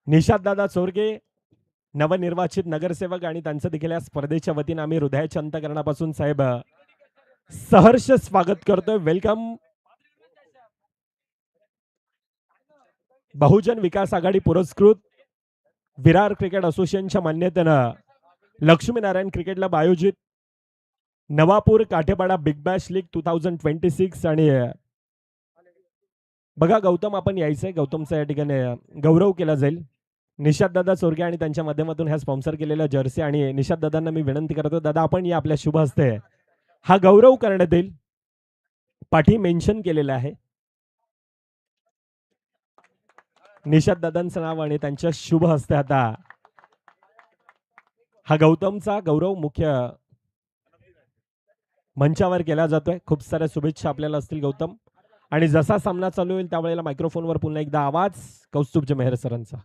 निशांतदादा चोरगे नवनिर्वाचित नगरसेवक आणि त्यांचं देखील या स्पर्धेच्या वतीने आम्ही हृदयाच्या अंतकरणापासून साहेब सहर्ष स्वागत करतोय. वेलकम. बहुजन विकास आघाडी पुरस्कृत विरार क्रिकेट असोसिएशनच्या मान्यतेनं लक्ष्मीनारायण क्रिकेट क्लब आयोजित नवापूर काठेपाडा बिग बॅश लीग 2026 आणि बघा गौतम आपण यायचंय. गौतमचा या ठिकाणी गौरव केला जाईल. निशांतदादा चोरगे आणि त्यांच्या माध्यमातून ह्या स्पॉन्सर केलेल्या जर्सी आणि निशांतदादांना मी विनंती करतो, दादा आपण या आपल्या शुभ हस्ते हा गौरव करण्यात येईल. पाठी मेन्शन केलेलं आहे निशांतदादांचं नाव आणि त्यांच्या शुभ हस्ते आता हा गौतमचा गौरव मुख्य मंचावर केला जातोय. खूप साऱ्या शुभेच्छा आपल्याला असतील गौतम. आणि जसा सामना चालू होईल त्यावेळेला मायक्रोफोनवर पुन्हा एकदा आवाज कौस्तुभ मेहर सरांचा.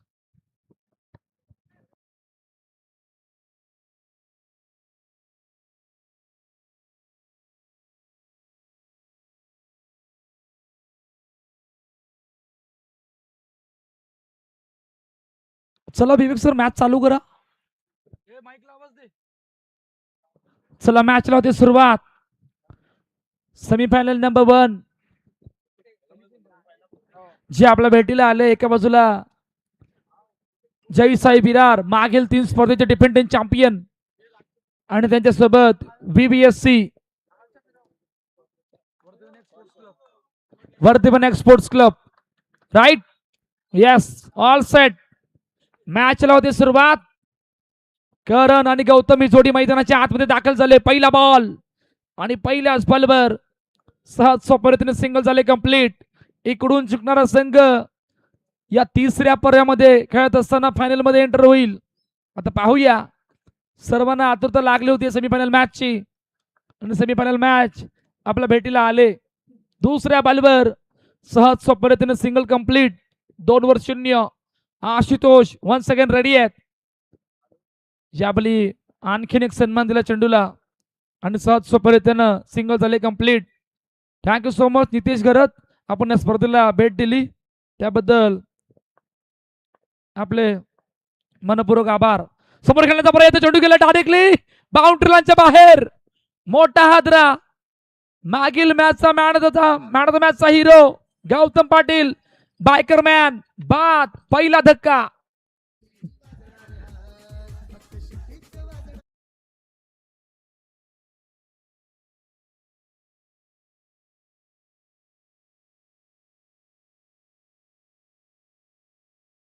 चला विवेक सर मॅच चालू करा. चला मॅचला होती सुरुवात. सेमीफायनल नंबर 1 जे आपल्या भेटीला आले. एका बाजूला जय साई विरार मागील 3 स्पर्धेचे डिफेंडिंग चॅम्पियन आणि त्यांच्यासोबत VBSC Vardhaman exports club. Right, yes, all set. मॅचला होती सुरुवात. करण आणि गौतमी जोडी मैदानाच्या आतमध्ये दाखल झाले. पहिला बॉल आणि पहिल्याच बॉलवर सहज सोपरीतीने सिंगल झाले कंप्लीट. इकडून जिंकणारा संघ या तिसऱ्या पर्यामध्ये खेळत असताना फायनल मध्ये एंटर होईल. आता पाहूया. सर्वांना आतुरता लागली होती सेमीफायनल मॅचची आणि सेमीफायनल मॅच आपल्या भेटीला आले. दुसऱ्या बॉलवर सहज सोपरीतीने single complete. 2-0. Ashutosh one second ready आहेत. याबली आणखीन एक सन्मान दिला चेंडूला आणि सहज सोपरीतीनं सिंगल झाले complete. Thank you so much Nitesh Garat, आपण या स्पर्धेला भेट दिली त्याबद्दल आपले मनपूर्वक आभार. समोर खेळण्याचा प्रयत्न, चेंडू गेला डायरेक्टली बाउंड्री लाईनच्या बाहेर. मोठा हादरा. मागील मॅचचा मॅन ऑफ द मॅचचा hero Gautam Patil biker man बाद. पहिला धक्का.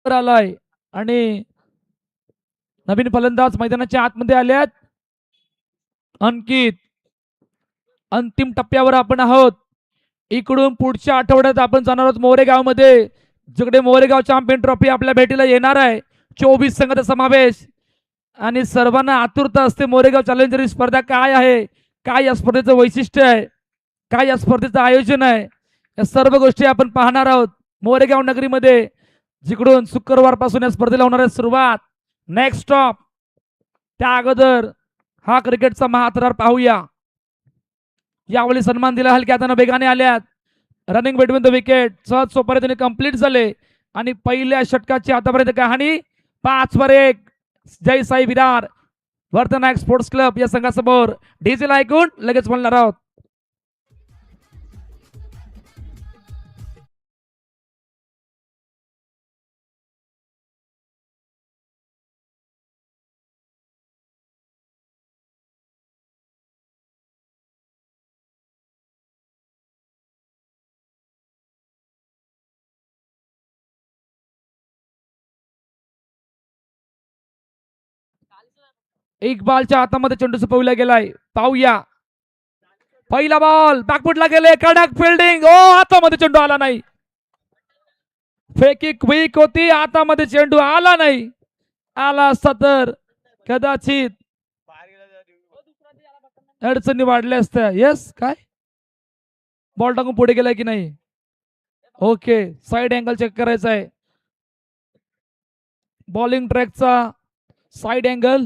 आलाय आणि नवीन फलंदाज मैदानाच्या आतमध्ये आल्यात. अंकित, अंतिम टप्प्यावर आपण आहोत. इकडून पुढच्या आठवड्यात आपण जाणार आहोत मोरेगाव मध्ये, जिकडे मोरेगाव चॅम्पियन ट्रॉफी आपल्या भेटीला येणार आहे. 24 संघाचा समावेश आणि सर्वांना आतुरता असते मोरेगाव चॅलेंजर ही स्पर्धा काय आहे, काय या स्पर्धेचं वैशिष्ट्य आहे, काय या स्पर्धेचं आयोजन आहे, या सर्व गोष्टी आपण पाहणार आहोत मोरेगाव नगरीमध्ये, जिकडून शुक्रवार पासून या स्पर्धेला होणार आहे सुरुवात. Next stop. त्या अगोदर हा क्रिकेटचा महाथरार पाहूया. यावेळी सन्मान दिला हलक्या हाताने वेगाने आल्यात. रनिंग बिटवीन द विकेट सहज सोपरीतीने कंप्लीट झाले आणि पहिल्या षटकाची आतापर्यंत कहाणी 5-1 जय साई विरार वर्धमान एक्सपोर्ट्स क्लब या संघासमोर. डीजेल ऐकून लगेच बोलणार आहोत. इक्बालच्या हातामध्ये चेंडू सुपविला गेलाय. पाहूया. पहिला बॉल बॅकफुटला गेले. कडक फिल्डिंग. ओ हातामध्ये चेंडू आला नाही. फेकी क्विक होती. हातामध्ये चेंडू आला नाही. आला असता तर कदाचित अडचणी वाढल्या असत्या. येस, काय बॉल टाकून पुढे गेलाय की नाही. ओके, साइड अँगल चेक करायचा आहे. बॉलिंग ट्रॅकचा साइड अँगल.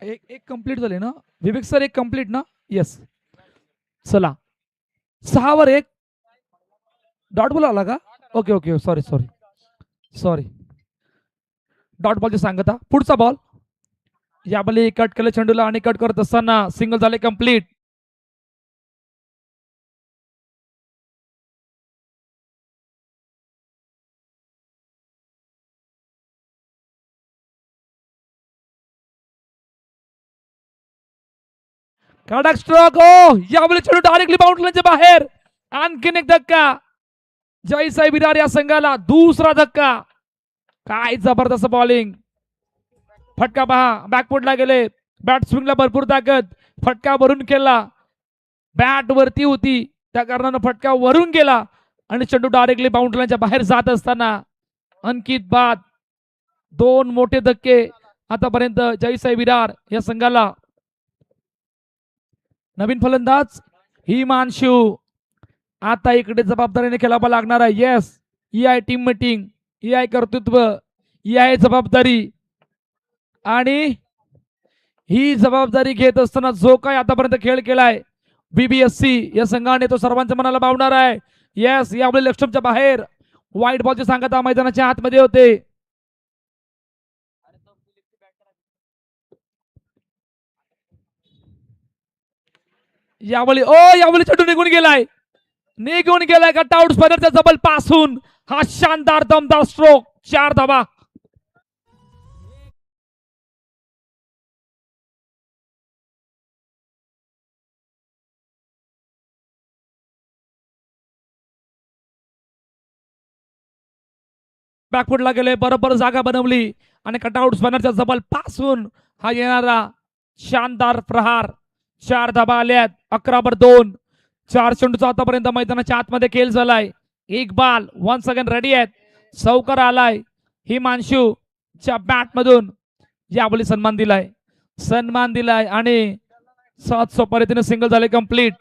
एक कंप्लीट झाले ना विवेक सर, एक कंप्लीट ना. येस, चला 6 वर 1 डॉट बॉल आला का? Okay okay, sorry sorry sorry, dot बॉलची सांगता. पुढचा बॉल या बॉल कट केलं चेंडूला आणि कट करत असताना सिंगल झाले कंप्लीट. कडक स्ट्रोक हो, यावेळी चेंडू डायरेक्टली बाउंड्रीच्या बाहेर. आणखीन एक धक्का जयसाई विरार या संघाला, दुसरा धक्का. काय जबरदस्त बॉलिंग. फटका पहा, बॅकफुटला गेले, बॅट स्विंगला भरपूर ताकद, फटका वरून केला, बॅट वरती होती त्या कारणानं फटका वरून गेला आणि चेंडू डायरेक्टली बाउंड्रीच्या बाहेर जात असताना अंकित बाद. 2 मोठे धक्के आतापर्यंत जयसाई विरार या संघाला. नवीन फलंदाज हिमांशू, आता इकडे जबाबदारीने खेळावा लागणार आहे. येस, ही आहे टीम मीटिंग, ही आहे कर्तृत्व, ही आहे जबाबदारी. आणि ही जबाबदारी घेत असताना जो काय आतापर्यंत खेळ केलाय बीबीएससी या संघाने, तो सर्वांच्या मनाला भावणार आहे. येस, यावेळी लेफ्टच्या बाहेर व्हाईट बॉलची सांगता मैदानाच्या आतमध्ये होते. यावेळी चेंडू निघून गेलाय कट आउट स्पिनरच्या जबल पासून. हा शानदार दमदार स्ट्रोक, 4 धावा. बॅकफुटला गेले, बरोबर जागा बनवली आणि कटआउट स्पिनरच्या जबल पासून हा येणारा शानदार प्रहार. 4 धाबा आल्यात, 11/2. 4 चेंडूचा आतापर्यंत मैदानाच्या आतमध्ये खेळ झालाय. एक बॉल वन्स अगेन रेडी आहेत. सौकर आलाय हिमांशूच्या बॅट मधून, यावेळी सन्मान दिलाय आणि 7 पद्धतीने सिंगल झाले कंप्लीट.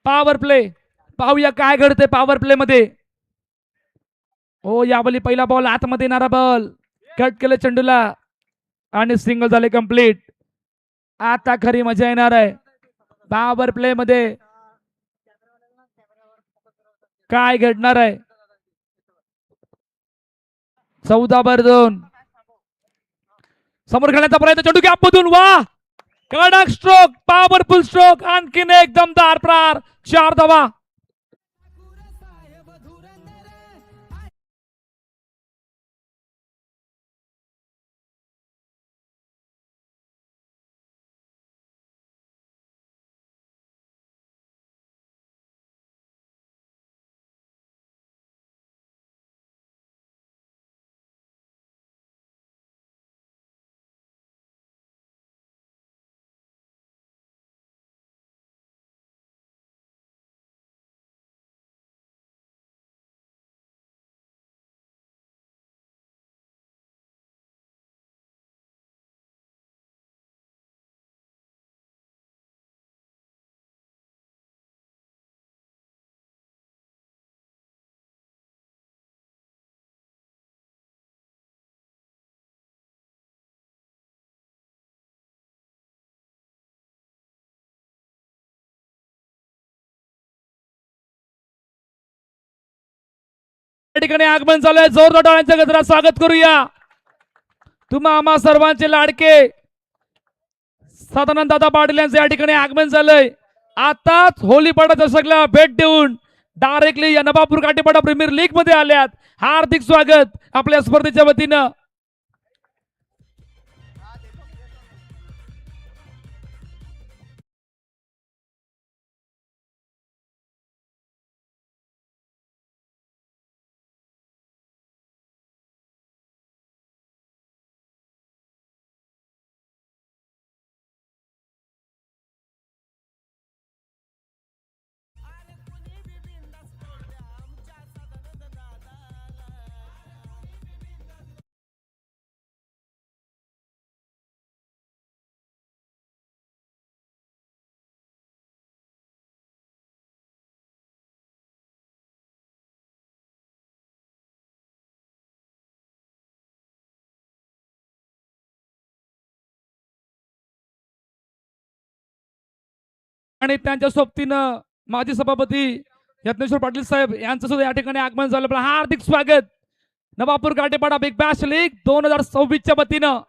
पॉवर प्ले पाहूया काय घडते पॉवर प्ले मध्ये. यावेळी पहिला बॉल आतमध्ये येणारा बॉल, कट केले चेंडूला आणि सिंगल झाले कंप्लीट. आता खरी मजा येणार आहे पॉवर प्ले मध्ये. काय घडणार आहे? 14/2. समोर खेळण्याचा प्रयत्न, चेंडू गॅप मधून, वा कडक स्ट्रोक, पॉवरफुल स्ट्रोक, आणखीन एक दमदार प्रहार, 4 धावा. ठिकाणी आगमन झालंय, जोरदार टाळ्यांचा गजरात स्वागत करूया. तुम्हा आम्हा सर्वांचे लाडके सदानंद दादा पाटील यांचे या ठिकाणी आगमन झालंय. आताच होली पाडा दर्शकला भेट देऊन डायरेक्टली या नवापूर काटेपाडा प्रीमियर लीग मध्ये आल्यात. हार्दिक स्वागत आपल्या स्पर्धेच्या वतीनं. आणि त्यांच्या सोबतीनं माजी सभापती यत्नेश्वर पाटील साहेब यांचं सुद्धा या ठिकाणी आगमन झालं. आपलं हार्दिक स्वागत. Navapur Katepada big bash league 2026च्या वतीनं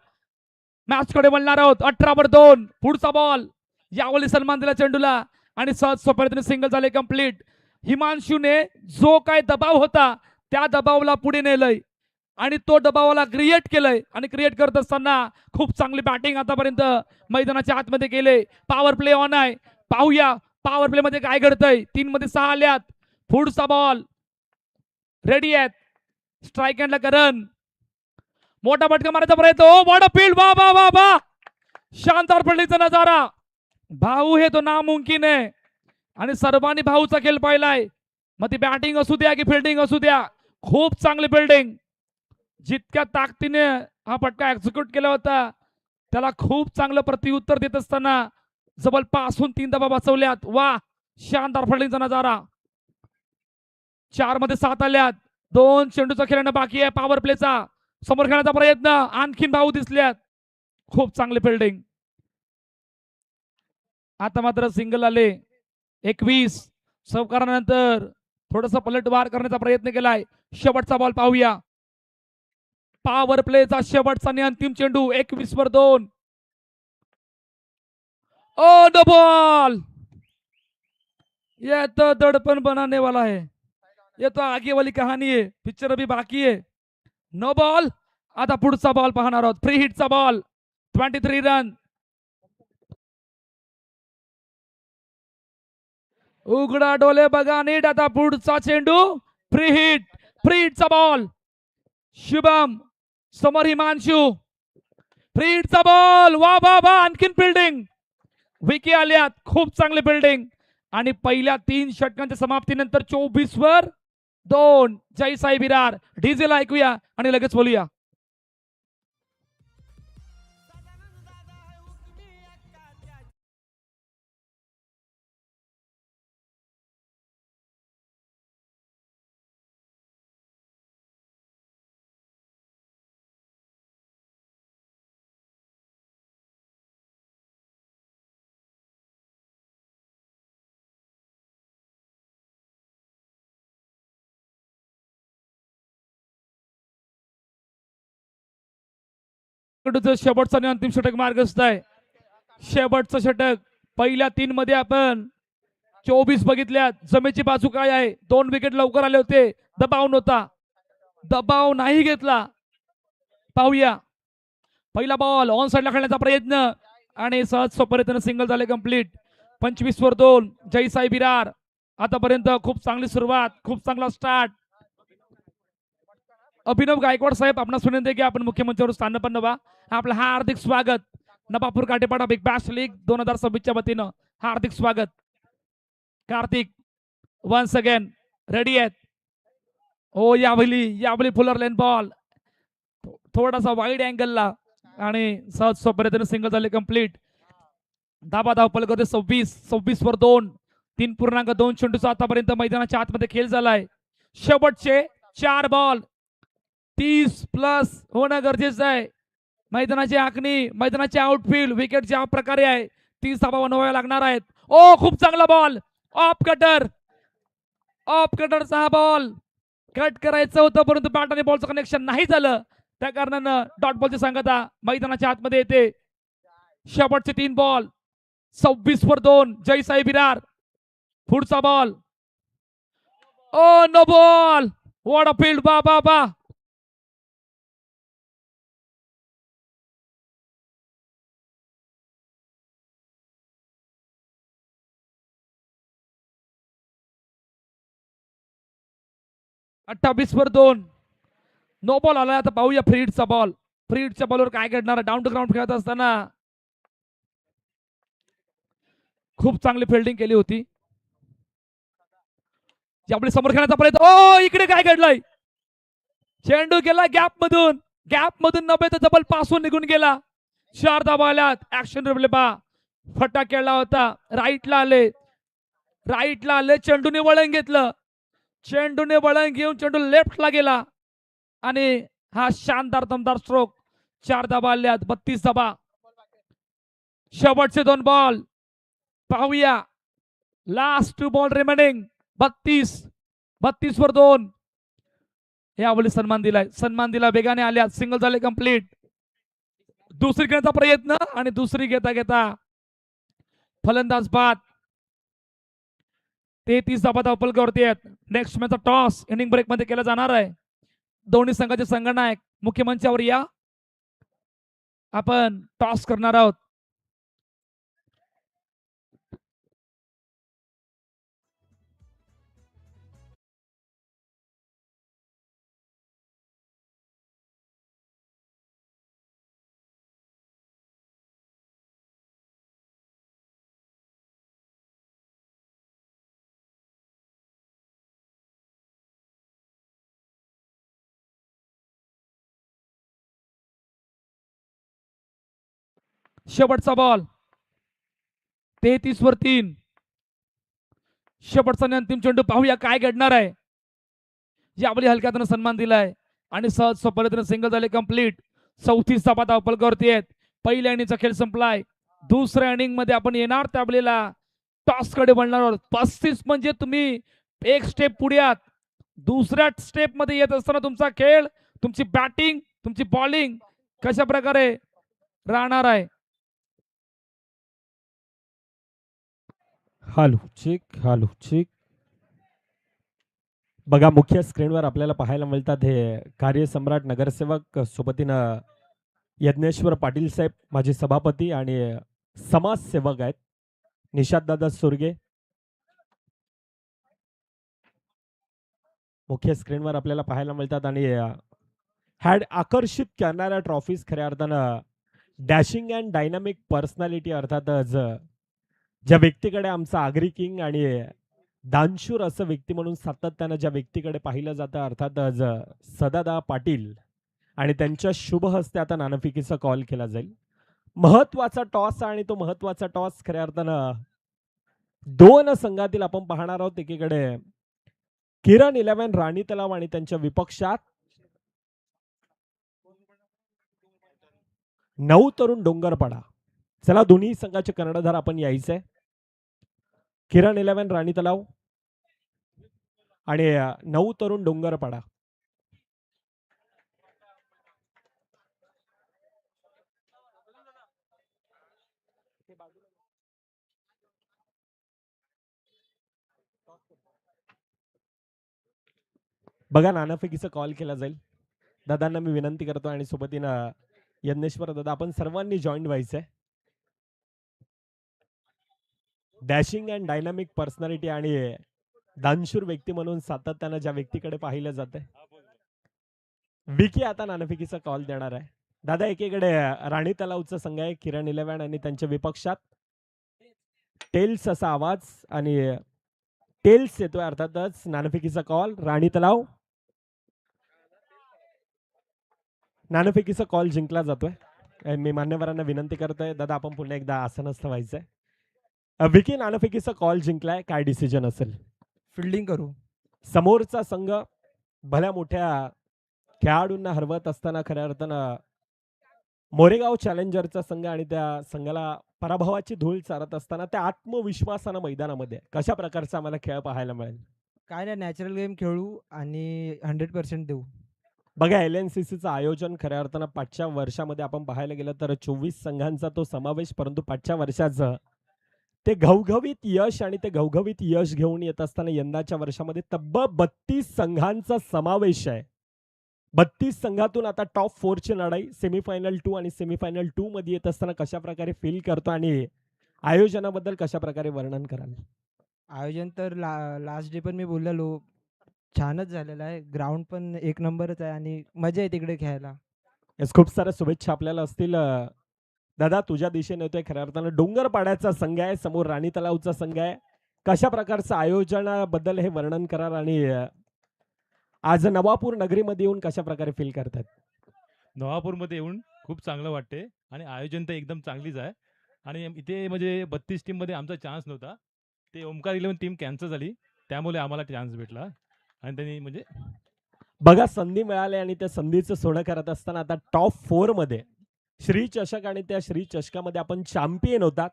मॅच कडे वळणार आहोत. 18/2 पुढचा बॉल. यावेळी सन्मान दिला चेंडूला आणि सहज सोप्या सिंगल झाले कंप्लीट. हिमांशूने जो काय दबाव होता त्या दबावाला पुढे नेलंय आणि तो दबावाला क्रिएट केलंय आणि क्रिएट करत असताना खूप चांगली बॅटिंग आतापर्यंत मैदानाच्या आतमध्ये केले. पॉवर प्ले ऑन आहे. पाहूया पॉवर प्ले मध्ये काय घडतंय. 3 मध्ये 6 आल्यात. पुढचा बॉल रेडी आहेत. Strike and run. मोठा फटका मारायचा प्रयत्न. ओ वॉट अ फील्ड. वा वा वा वा. शानदार फील्डिंगचा नजारा. भाऊ हे तो नामुमकिन आहे आणि सर्वांनी भाऊचा खेळ पाहिलाय. मग ती बॅटिंग असू द्या की फिल्डिंग असू द्या. खूप चांगली फिल्डिंग. जितक्या ताकदीने हा फटका एक्झिक्यूट केला होता त्याला खूप चांगलं प्रत्युत्तर देत असताना जवळपासून 3 धावा वाचवल्यात. वा शानदार फिल्डिंगचा नजारा. 4 मध्ये 7 आल्यात. 2 चेंडूचा खेळणं बाकी आहे. पॉवर प्लेचा समोर खेळण्याचा प्रयत्न. आणखीन भाऊ दिसल्यात. खूप चांगली फिल्डिंग. आता मात्र सिंगल आले. 21 सवकारानंतर थोडस पलटवार करण्याचा प्रयत्न केलाय. शेवटचा बॉल पाहूया. पॉवर प्लेचा शेवटचा आणि अंतिम चेंडू. 21/2. ओ द बॉल. ये तो दड़पन बनाने वाला है. ये तो आगे वाली कहानी है. पिक्चर अभी बाकी है. No ball. आता पुढचा बॉल पाहणार आहोत. फ्री हिटचा बॉल. 23 रन. उघडा डोले बघा नीट. आता पुढचा चेंडू. Free hit. फ्री हिटचा बॉल. शुभम समोर हिमांशू. फ्री हिटचा बॉल. वा वा वा. आणखीन फिल्डिंग. विकी आल्यात. खूप चांगली फिल्डिंग आणि पहिल्या 3 षटकांच्या समाप्तीनंतर 24/2 जयसाई विरार. डीजेला ऐकूया आणि लगेच बोलूया. शेवटचा आणि अंतिम षटक मार्गस्थ आहे. शेवटचं षटक. पहिल्या 3 मध्ये आपण 24 बघितल्यात. जमेची बाजू काय आहे. 2 विकेट लवकर आले होते. दबाव नव्हता. दबाव नाही घेतला. पाहूया. पहिला बॉल ऑन साइडला खेळण्याचा प्रयत्न आणि सहज सोपरीतनं सिंगल झाले कंप्लीट. 25/2 जयसाई विरार. आतापर्यंत खूप चांगली सुरुवात. खूप चांगला स्टार्ट. अभिनव गायकवाड साहेब आपणास विनंती आहे की आपण मुख्यमंत्र्यावर स्थानपन्न व्हा. आपलं हार्दिक स्वागत. Navapur Katepada big bash league 2026च्या वतीनं हार्दिक स्वागत. कार्तिक वन्स अगेन रेडी आहेत. ओ यावली फुलर लेन बॉल थोडासा वाईड अँगलला आणि सहज सोपरीतनं सिंगल झाले कंप्लीट. धाव पलक होते 26/2. 3.2 चेंडूचा आतापर्यंत मैदानाच्या आतमध्ये खेळ झालाय. शेवटचे 4 बॉल 30+ होणं गरजेचं आहे. मैदानाची आखणी, मैदानाची आउटफील्ड, विकेट ज्या प्रकारे आहे 30 धावा बनवाव्या लागणार आहेत. ओ खूप चांगला बॉल. ऑफ कटरचा हा बॉल कट करायचं होतं परंतु बॅट आणि बॉलचं कनेक्शन नाही झालं. त्या कारणानं डॉट बॉलची सांगता मैदानाच्या आतमध्ये येते. शेवटचे 3 बॉल 26/2 जयसाई विरार. पुढचा ball Oh, no ball. What a field, ba. 28 वर 2. नो बॉल आलाय. आता पाहूया फ्रीडचा बॉल. फ्रीडच्या बॉलवर काय घडणार. डाऊन टू ग्राउंड खेळत असताना खूप चांगली फिल्डिंग केली होती. आपली समोर खेळण्याचा प्रयत्न. ओ, इकडे काय घडलंय. चेंडू गेला गॅप मधून 90 तर जबल पासून निघून गेला. 4 धावा आल्यात. ऍक्शन रिप्ले पा. फटा खेळला होता. राईटला आले. चेंडूने वळण घेतलं. चेंडूने वळण घेऊन चेंडू लेफ्टला गेला आणि हा शानदार दमदार स्ट्रोक. 4 धावा आल्यात. 32 धावा. शेवटचे 2 बॉल पाहूया. Last 2 ball remaining. 32 वर 2. यावेळी सन्मान दिला. वेगाने आल्या. सिंगल झाले कंप्लीट. दुसरी घेण्याचा प्रयत्न आणि दुसरी घेता फलंदाज बाद. 33 धावा धावफलकावरती आहेत. नेक्स्ट मॅचचा टॉस इनिंग ब्रेक मध्ये केला जाणार आहे. दोन्ही संघाचे संघनायक मुख्य मंचावर या. आपण टॉस करणार आहोत. शेवटचा बॉल. 33 वर 3. शेवटचा आणि अंतिम चेंडू. पाहूया काय घडणार आहे. यावेळी हलक्यातून सन्मान दिलाय आणि सहज पद्धतीने सिंगल झाले कंप्लीट. 34 धावा धावफलकावरती आहेत. पहिल्या इनिंगचा खेळ संपलाय. दुसऱ्या इनिंग मध्ये आपण येणार त्यावेळेला टॉस कडे वळणार आहोत. 35 म्हणजे तुम्ही एक स्टेप पुढे आहात. दुसऱ्या स्टेप मध्ये येत असताना तुमचा खेळ, तुमची बॅटिंग, तुमची बॉलिंग कशा प्रकारे राहणार आहे. हालू चिक. बघा मुख्य स्क्रीनवर आपल्याला पाहायला मिळतात हे कार्यसम्राट नगरसेवक सोबतीनं यज्ञेश्वर पाटील साहेब माजी सभापती आणि समाजसेवक आहेत निषाददादा सुरगे. मुख्य स्क्रीनवर आपल्याला पाहायला मिळतात आणि हॅड आकर्षित करणाऱ्या ट्रॉफीज खऱ्या अर्थानं डॅशिंग अँड डायनामिक पर्सनॅलिटी अर्थातच ज्या व्यक्तीकडे आमचा आगरी किंग आणि दानशूर असं व्यक्ती म्हणून सातत्यानं ज्या व्यक्तीकडे पाहिलं जातं अर्थातच सदादा पाटील आणि त्यांच्या शुभ हस्ते आता नाणेफेकीचा कॉल केला जाईल. महत्वाचा टॉस आणि तो महत्वाचा टॉस खऱ्या अर्थानं 2 संघातील आपण पाहणार आहोत. एकीकडे किरण 11 राणी तलाव आणि त्यांच्या विपक्षात 9 तरुण डोंगरपाडा. चला दोन्ही संघाचे कर्णधार आपण यायचंय. किरण 11 राणी तलाव आणि 9 तरुण डोंगरपाडा. बघा नाणेफेकीचा कॉल केला जाईल. दादांना मी विनंती करतो आणि सोबतीनं यज्ञेश्वर दादा आपण सर्वांनी जॉईन व्हायचंय. डॅशिंग अँड डायनामिक पर्सनॅलिटी आणि दानशूर व्यक्ती म्हणून सातत्यानं ज्या व्यक्तीकडे पाहिलं जातंय विकी आता नाणेफेकीचा कॉल देणार आहे. दादा एकीकडे राणी तलावचा संघ आहे किरण 11 आणि त्यांच्या विपक्षात टेल्स असा आवाज आणि टेल्स येतोय अर्थातच नाणेफेकीचा कॉल. राणी तलाव नाणेफेकीचा कॉल जिंकला जातोय. मी मान्यवरांना विनंती करतोय दादा आपण पुन्हा एकदा आसनस्थ व्हायचंय. विकी नाणेफेकीचा कॉल जिंकलाय. काय डिसिजन असेल. फिल्डिंग करू. समोरचा संघ भल्या मोठ्या खेळाडूंना हरवत असताना खऱ्या अर्थानं मोरेगाव चॅलेंजरचा संघ आणि त्या संघाला पराभवाची धूळ चारत असताना त्या आत्मविश्वासानं मैदानामध्ये कशा प्रकारचा आम्हाला खेळ पाहायला मिळेल. काय नाही, नॅचरल गेम खेळू आणि 100% देऊ. बघा LNCCचं आयोजन खऱ्या अर्थानं पाचच्या वर्षामध्ये आपण पाहायला गेलं तर 24 संघांचा तो समावेश, परंतु पाचच्या वर्षाचं ते घवघवीत यश आणि ते घवघवीत यश घेऊन येत असताना यंदाच्या वर्षामध्ये तब्बल 32 संघांचा समावेश आहे. 32 संघातून आता टॉप 4 ची लढाई सेमीफायनल 2 आणि सेमीफायनल 2 मध्ये येत असताना कशा प्रकारे फील करतो आणि आयोजनाबद्दल कशा प्रकारे वर्णन कराल? आयोजन तर लास्ट डे पण मी बोललेलो, छानच झालेलं आहे. ग्राउंड पण एक नंबरच आहे आणि मजा आहे तिकडे खेळायला. येस, खूप साऱ्या शुभेच्छा आपल्याला असतील. दादा तुझ्या दिशेने येतोय खऱ्या अर्थानं डोंगरपाड्याचा संघ आहे, समोर राणी तलावचा संघ आहे. कशा प्रकारचं आयोजनाबद्दल हे वर्णन कराल आणि आज नवापूर नगरीमध्ये येऊन कशा प्रकारे फील करतात? नवापूरमध्ये येऊन खूप चांगलं वाटते आणि आयोजन तर एकदम चांगलीच आहे. आणि इथे म्हणजे 32 टीममध्ये आमचा चान्स नव्हता. ते ओमकार 11 टीम कॅन्सल झाली, त्यामुळे आम्हाला चान्स भेटला आणि त्यांनी म्हणजे बघा संधी मिळाली आणि त्या संधीचं सोनं करत असताना आता टॉप 4 मध्ये श्री चषक आणि त्या श्री चषकामध्ये आपण चॅम्पियन होतात.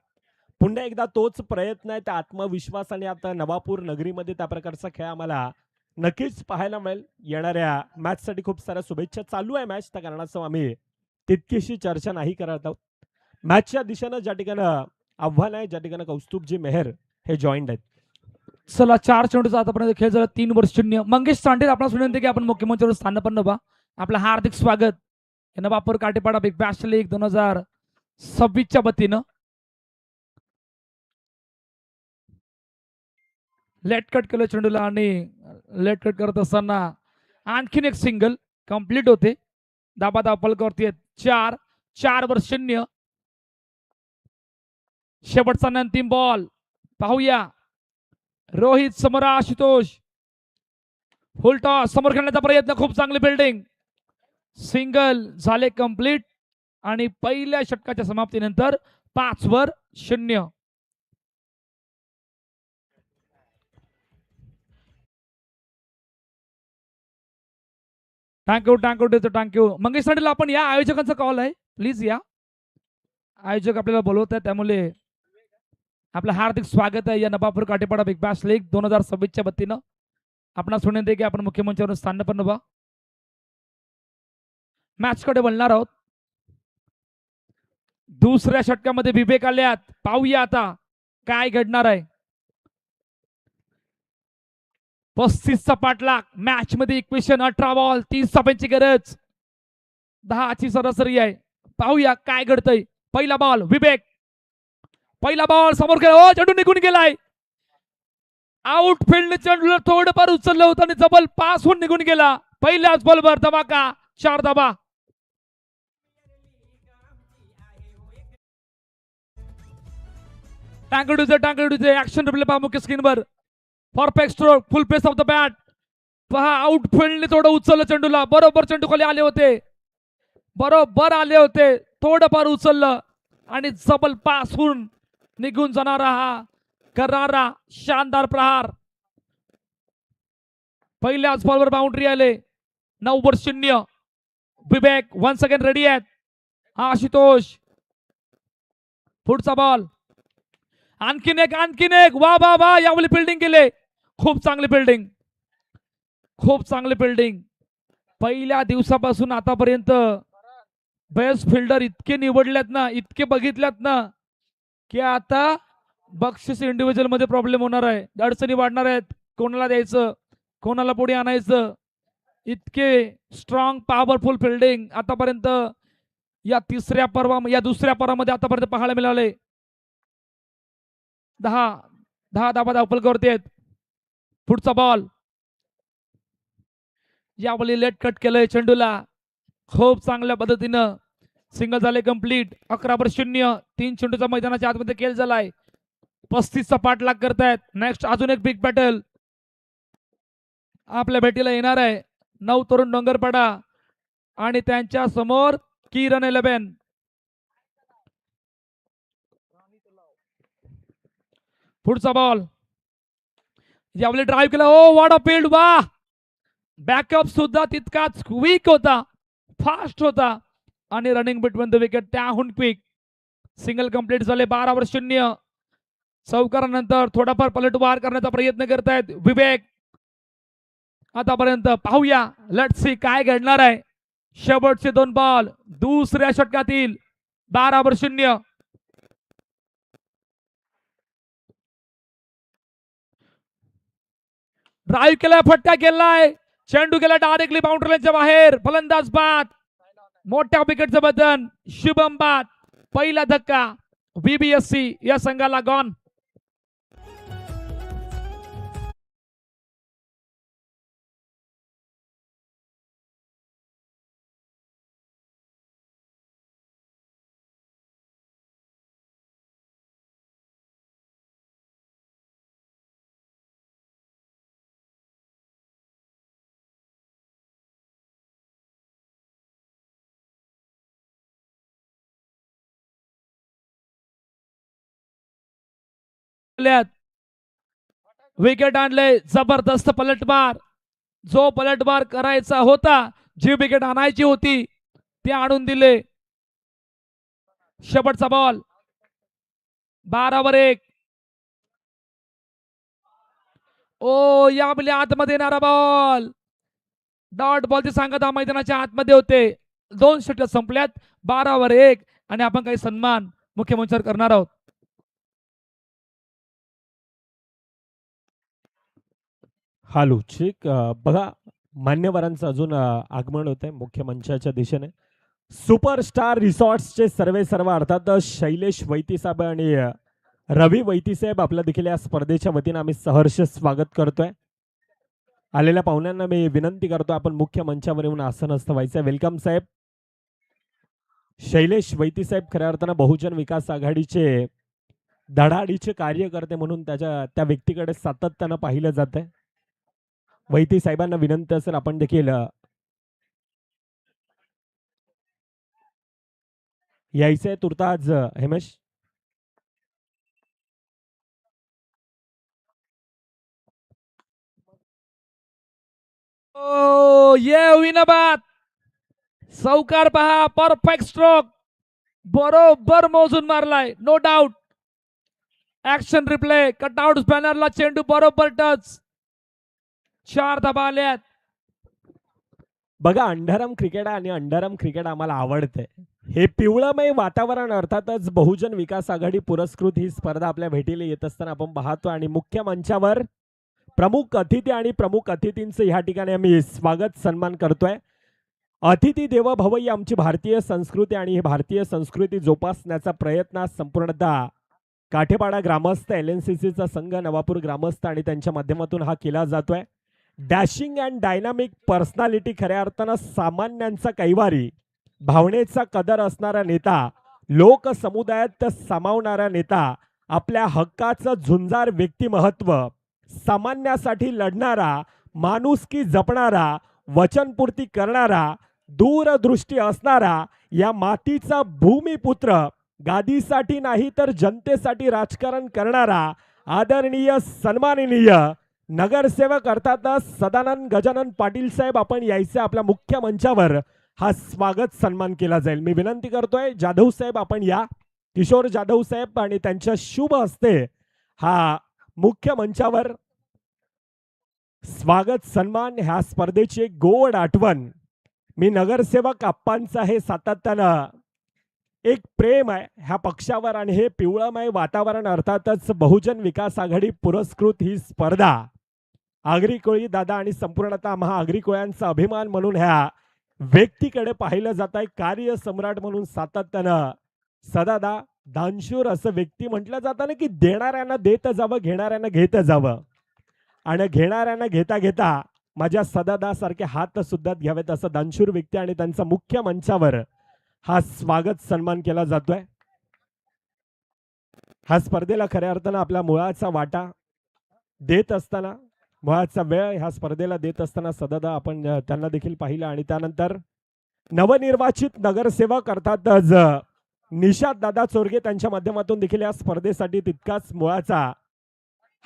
पुन्हा एकदा तोच प्रयत्न आहे, त्या आत्मविश्वास आणि आता नवापूर नगरीमध्ये त्या प्रकारचा खेळ आम्हाला नक्कीच पाहायला मिळेल. येणाऱ्या मॅचसाठी खूप साऱ्या शुभेच्छा. चालू आहे मॅच, त्या कारणास्तव आम्ही तितकीशी चर्चा नाही करत आहोत. मॅचच्या दिशेनं ज्या ठिकाणं आव्हान आहे, ज्या ठिकाणं कौस्तुभजी मेहर हे जॉईंट आहेत. चला 4 चेंडूचा आतापर्यंत खेळ झाला 3-0. मंगेश सांडेल आपला विनंती की आपण मुख्यमंत्र्यावर स्थानपन्न व्हा. आपलं हार्दिक स्वागत Navapur Katepada big bash league 2026च्या वतीनं. लेट कट केलं चेंडूला आणि लेट कट करत असताना आणखीन एक सिंगल कंप्लीट होते. दाबा दापल करते 4-0. शेवटचा आणि अंतिम बॉल पाहूया. रोहित समोर आशुतोष फुल टॉस समोर खेळण्याचा प्रयत्न, खूप चांगली बिल्डिंग, सिंगल झाले कंप्लीट आणि पहिल्या षटकाच्या समाप्तीनंतर 5-0. थँक्यू मंगेश सांडेला. आपण या आयोजकांचा कॉल आहे, प्लीज या. आयोजक आपल्याला बोलवत आहे, त्यामुळे आपलं हार्दिक स्वागत आहे या Navapur Katepada big bash league 2026च्या वतीनं. आपणास विनंती की आपण मुख्यमंत्र्यावर स्थानपन्न व्हा. मॅच कडे बोलणार आहोत. दुसऱ्या षटकामध्ये विवेक आल्यात, पाहूया आता काय घडणार आहे. 35चा पाठलाग, मॅच मध्ये इक्वेशन 18 बॉल 30 धावांची गरज, 10ची सरासरी आहे. पाहूया काय घडतंय. पहिला बॉल विवेक, पहिला बॉल समोर खेळ, हो चेंडू निघून गेलाय. आउट फील्ड चेंडूला थोडंफार उचललं होतं आणि जबल पास होऊन निघून गेला. पहिल्याच बॉलवर धमाका, 4 धावा. टांगडूचे ऍक्शन रिप्ले पहा मुख्य स्क्रीनवर. Perfect stroke, full pace off the bat. पहा आउट फील्डने थोडं उचललं चेंडूला, बरोबर चेंडू खाली आले होते, थोडंफार उचललं आणि जबल पास होऊन निघून जाणारा हा करणारा शानदार प्रहार. पहिल्याच बॉलवर बाउंड्री आले. 9-0. विवेक वन्स अगेन रेडी आहेत. आशुतोष पुढचा बॉल, आणखीन एक वा वा वा, यावेळी फिल्डिंग केले. खूप चांगली फिल्डिंग. पहिल्या दिवसापासून आतापर्यंत बेस्ट फिल्डर इतके निवडल्यात ना, इतके बघितल्यात ना, की आता बक्षीस इंडिव्हिज्युअल मध्ये प्रॉब्लेम होणार आहे, अडचणी वाढणार आहेत. कोणाला द्यायचं, कोणाला पुढे आणायचं, इतके स्ट्रॉंग पॉवरफुल फिल्डिंग आतापर्यंत या दुसऱ्या पर्वामध्ये आतापर्यंत पाहायला मिळाले. 10 धाबा धावपल करतेत. पुढचा बॉल, यावेळी लेट कट केलंय चेंडूला, खूप चांगल्या पद्धतीनं सिंगल झाले कंप्लीट. 11-0. 3 चेंडूचा मैदानाच्या आतमध्ये खेळ झालाय. 35चा पाठलाग करतायत. नेक्स्ट अजून एक बिग बॅटल आपल्या भेटीला येणार आहे. 9 तरुण डोंगरपाडा आणि त्यांच्या समोर किरण 11. पुढचा बॉल, यावेळी ड्राईव्ह केला. ओ व्हॉट अ फील्ड, वा. बॅकअप सुद्धा तितकाच क्विक होता, फास्ट होता आणि रनिंग बिटवीन द विकेट त्याहून क्विक. सिंगल कंप्लीट झाले. 12-0. चौकारानंतर थोडाफार पलटवार करण्याचा प्रयत्न करतायत विवेक. आतापर्यंत पाहूया, लेट्स सी काय घडणार आहे. शेवटचे 2 बॉल दुसऱ्या षटकातील. 12-0. ड्राईव्ह केलाय, फटका केलाय, चेंडू गेला डायरेक्टली बाउंड्री लाईनच्या बाहेर. फलंदाज बाद, मोठ्या विकेटचं बदन, शुभम बाद. पहिला धक्का VBSC या संघाला गॉन. विकेट आणले, जबरदस्त पलटवार. जो पलटवार करायचा होता, जी विकेट आणायची होती ती आणून दिले. शेवटचा बॉल 12 वर 1. ओ या आतमध्ये येणारा बॉल, डॉट बॉलची सांगता मैदानाच्या आतमध्ये होते. 2 षटक संपल्यात, 12 वर 1. आणि आपण काही सन्मान मुख्यमंत्र्यावर करणार आहोत. हा लुचिक बघा, मान्यवरांचं अजून आगमन होत आहे मुख्य मंचाच्या दिशेने. सुपरस्टार रिसॉर्ट्सचे सर्व अर्थात शैलेश वैतीसाहेब आणि रवी वैतीसाहेब आपल्या देखील या स्पर्धेच्या वतीने आम्ही सहर्ष स्वागत करतोय. आलेल्या पाहुण्यांना मी विनंती करतो आपण मुख्य मंचावर येऊन आसनस्थ व्हायचं. वेलकम साहेब. शैलेश वैतीसाहेब खऱ्या अर्थानं बहुजन विकास आघाडीचे धडाडीचे कार्यकर्ते म्हणून त्या व्यक्तीकडे सातत्यानं पाहिलं जात आहे. वैती साहेबांना विनंती असेल आपण देखील यायचंय तुर्तास. हेमेश ओ ये विनबाद, सौकार पहा, परफेक्ट स्ट्रोक, बरोबर मोजून मारलाय, no doubt. Action replay, cutout बॅनरला चेंडू बरोबर टच. 4 धाबा आल्यात. बघा, अंधाराम क्रिकेट आणि अंधाराम क्रिकेट आम्हाला आवडते. हे पिवळमय वातावरण अर्थातच बहुजन विकास आघाडी पुरस्कृत ही स्पर्धा आपल्या भेटीला येत असताना आपण पाहतो. आणि मुख्य मंचावर प्रमुख अतिथी आणि प्रमुख अतिथींचं ह्या ठिकाणी आम्ही स्वागत सन्मान करतोय. अतिथी देवो भव ही आमची भारतीय संस्कृती आणि ही भारतीय संस्कृती जोपासण्याचा प्रयत्न संपूर्णतः काठेपाडा ग्रामस्थ, LNCCचा संघ, नवापूर ग्रामस्थ आणि त्यांच्या माध्यमातून हा केला जातोय. डॅशिंग अँड डायनामिक पर्सनॅलिटी, खऱ्या अर्थानं सामान्यांचा कैवारी, भावनेचा कदर असणारा नेता, लोक समुदायात सामावणारा नेता, आपल्या हक्काचं झुंजार व्यक्तिमहत्व, सामान्यासाठी लढणारा, माणुसकी जपणारा, वचनपूर्ती करणारा, दूरदृष्टी असणारा, या मातीचा भूमिपुत्र, गादीसाठी नाही तर जनतेसाठी राजकारण करणारा, आदरणीय सन्माननीय नगरसेवक अर्थात सदानंद गजानन पाटील साहेब आपण यायचे आपल्या मुख्य मंचावर. हा स्वागत सन्मान केला जाईल. मी विनंती करतोय जाधव साहेब आपण या. किशोर जाधव साहेब आणि त्यांच्या शुभ हस्ते हा मुख्य मंचावर स्वागत सन्मान. ह्या स्पर्धेची एक गोड आठवण. मी नगरसेवक आप्पांचा हे सातत्यानं एक प्रेम आहे ह्या पक्षावर आणि हे पिवळमय वातावरण अर्थातच बहुजन विकास आघाडी पुरस्कृत ही स्पर्धा आगरी कोळी दादा आणि संपूर्णतः महाआगरी कोळ्यांचा अभिमान म्हणून ह्या व्यक्तीकडे पाहिलं जात आहे. कार्य सम्राट म्हणून सातत्यानं सदादा दानशूर असं व्यक्ती म्हटलं जातं ना, की देणाऱ्यांना देत जावं, घेणाऱ्यांना घेत जावं. आणि घेणाऱ्यांना घेता घेता माझ्या सदादा सारखे हात सुद्धा घ्यावेत असं दानशूर व्यक्ती आणि त्यांचा मुख्य मंचावर हा स्वागत सन्मान केला जातोय. हा स्पर्धेला खऱ्या अर्थानं आपल्या मुळाचा वाटा देत असताना, मुळाचा वेळ ह्या स्पर्धेला देत असताना सदादा आपण त्यांना देखील पाहिलं. आणि त्यानंतर नवनिर्वाचित नगरसेवक अर्थात निशाद दादा चोरगे त्यांच्या माध्यमातून देखील या स्पर्धेसाठी तितकाच मुळाचा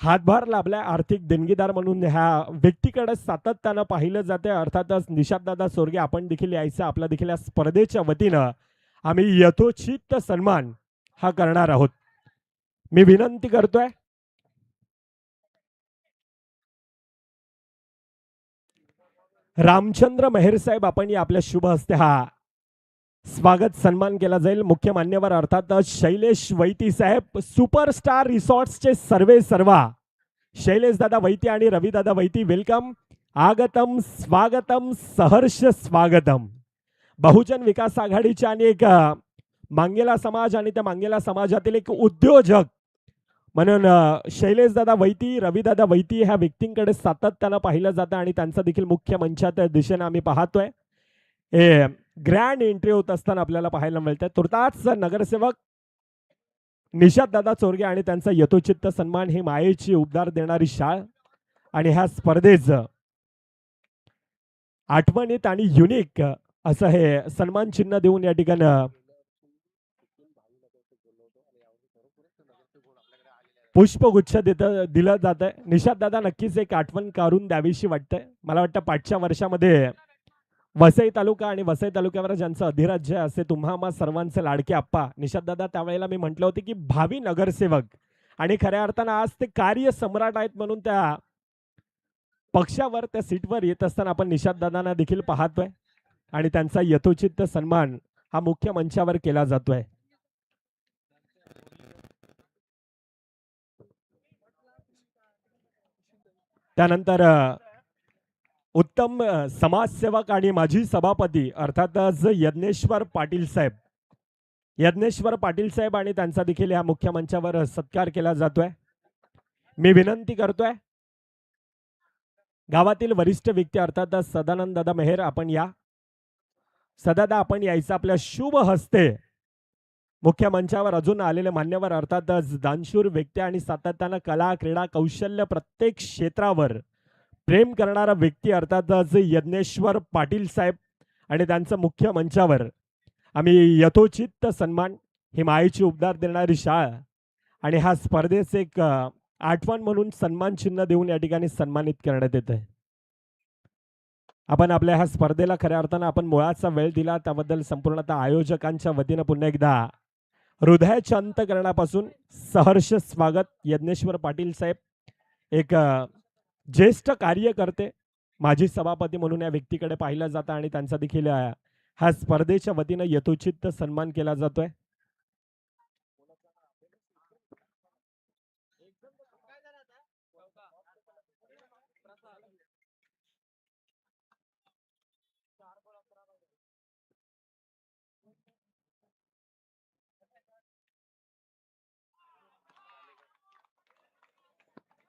हातभार लाभलाय. आर्थिक देणगीदार म्हणून ह्या व्यक्तीकडे सातत्यानं पाहिलं जाते. अर्थातच निशाद दादा चोरगे आपण देखील यायचं आपला देखील या स्पर्धेच्या वतीनं आम्ही यथोचित सन्मान हा करणार आहोत. मी विनंती करतोय रामचंद्र मेहर साहेब आपण या आपल्या शुभ हस्ते हा स्वागत सन्मान केला जाईल. मुख्य मान्यवर अर्थात शैलेश वैती साहेब, सुपरस्टार रिसॉर्ट्सचे सर्वा शैलेश दादा वैती आणि रवी दादा वैती वेलकम. आगतम स्वागतम सहर्ष स्वागतम. बहुजन विकास आघाडीच्या आणि एक मांगेला समाज आणि त्या मांगेला समाजातील एक उद्योजक म्हणून शैलेश दादा वैती रवी दादा वैती ह्या व्यक्तींकडे सातत्यानं पाहिलं जातं आणि त्यांचा देखील मुख्य मंचाच्या दिशेने आम्ही पाहतोय. हे ग्रँड एंट्री होत असताना आपल्याला पाहायला मिळतंय. तुर्तास नगरसेवक निशाद दादा चोरगे आणि त्यांचा यथोचित्त सन्मान ही मायेची उबदार देणारी शाळ आणि ह्या स्पर्धेचं आठवणीत आणि युनिक असं हे सन्मान चिन्ह देऊन या ठिकाणी पुष्पगुच्छ दिलं जात आहे. निशाद दादा नक्कीच एक आठवण काढून द्यावीशी वाटतंय. मला वाटतं पाठच्या वर्षामध्ये वसई तालुका आणि वसई तालुक्यावर ज्यांचं अधिराज्य असे तुम्हा आम्हा सर्वांचे लाडके आप्पा निशाद दादा, त्यावेळेला मी म्हटलं होते की भावी नगरसेवक आणि खऱ्या अर्थानं आज ते कार्य सम्राट आहेत म्हणून त्या पक्षावर त्या सीटवर येत असताना आपण निशाद दादांना देखील पाहतोय आणि त्यांचा यथोचित सन्मान हा मुख्य मंचावर केला जातोय. त्यानंतर उत्तम समाजसेवक आणि माजी सभापती अर्थातच यज्ञेश्वर पाटील साहेब, यज्ञेश्वर पाटील साहेब आणि त्यांचा देखील या मुख्य मंचावर सत्कार केला जातोय. मी विनंती करतोय गावातील वरिष्ठ व्यक्ती अर्थातच सदानंद दादा मेहर, आपण या. सदादा आपण यायचं आपल्या शुभ हस्ते मुख्य मंचावर अजून आलेले मान्यवर अर्थातच दानशूर व्यक्ती आणि सातत्यानं कला क्रीडा कौशल्य प्रत्येक क्षेत्रावर प्रेम करणारा व्यक्ती अर्थातच यज्ञेश्वर पाटील साहेब आणि त्यांचं मुख्य मंचावर आम्ही यथोचित सन्मान ही मायेची उबदार देणारी शाळ आणि हा स्पर्धेचे एक आठवण म्हणून सन्मान चिन्ह देऊन या ठिकाणी सन्मानित करण्यात येत आहे. आपण आपल्या ह्या स्पर्धेला खऱ्या अर्थानं आपण मुळाचा वेळ दिला त्याबद्दल संपूर्णतः आयोजकांच्या वतीनं पुन्हा एकदा हृदयाच्या अंतःकरणापासून सहर्ष स्वागत. यज्ञेश्वर पाटील साहेब एक ज्येष्ठ कार्यकर्ते माजी सभापती म्हणून या व्यक्तीकडे पाहिलं जातं आणि त्यांचा देखील ह्या स्पर्धेच्या वतीनं यथोचित सन्मान केला जातोय.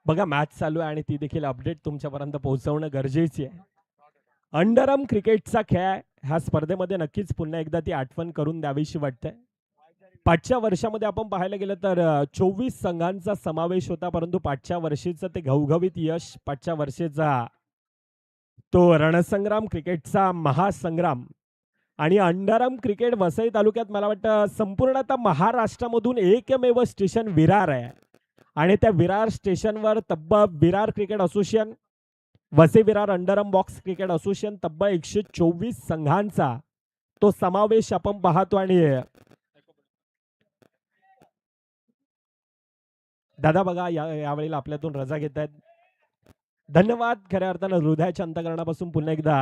बघा मॅच चालू आहे आणि ती देखील अपडेट तुमच्यापर्यंत पोहोचवणं गरजेची आहे. अंडरआर्म क्रिकेटचा खेळ आहे. ह्या स्पर्धेमध्ये नक्कीच पुन्हा एकदा ती आठवण करून द्यावीशी वाटते. पाचच्या वर्षामध्ये आपण पाहायला गेलं तर 24 संघांचा समावेश होता, परंतु पाचच्या वर्षीचं ते घवघवीत यश, पाचच्या वर्षीचा तो रणसंग्राम क्रिकेटचा महासंग्राम आणि अंडरआर्म क्रिकेट वसई तालुक्यात मला वाटतं संपूर्णतः महाराष्ट्रामधून एकमेव स्टेशन विरार आहे आणि त्या विरार स्टेशनवर तब्बल Virar cricket association, Vasai Virar underarm box cricket association तब्बल 124 संघांचा तो समावेश आपण पाहतो. आणि दादा बघा यावेळेला आपल्यातून रजा घेत आहेत. धन्यवाद. खऱ्या अर्थानं हृदयाच्या अंतःकरणापासून पुन्हा एकदा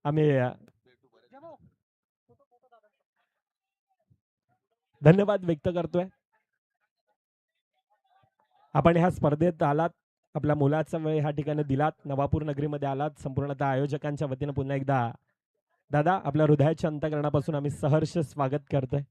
आम्ही धन्यवाद व्यक्त करतोय. आपण ह्या स्पर्धेत आलात, आपल्या मुलाचा वेळ ह्या ठिकाणी दिलात, नवापूर नगरीमध्ये आलात. संपूर्णतः आयोजकांच्या वतीनं पुन्हा एकदा दादा आपल्या हृदयाच्या अंतःकरणापासून आम्ही सहर्ष स्वागत करतोय.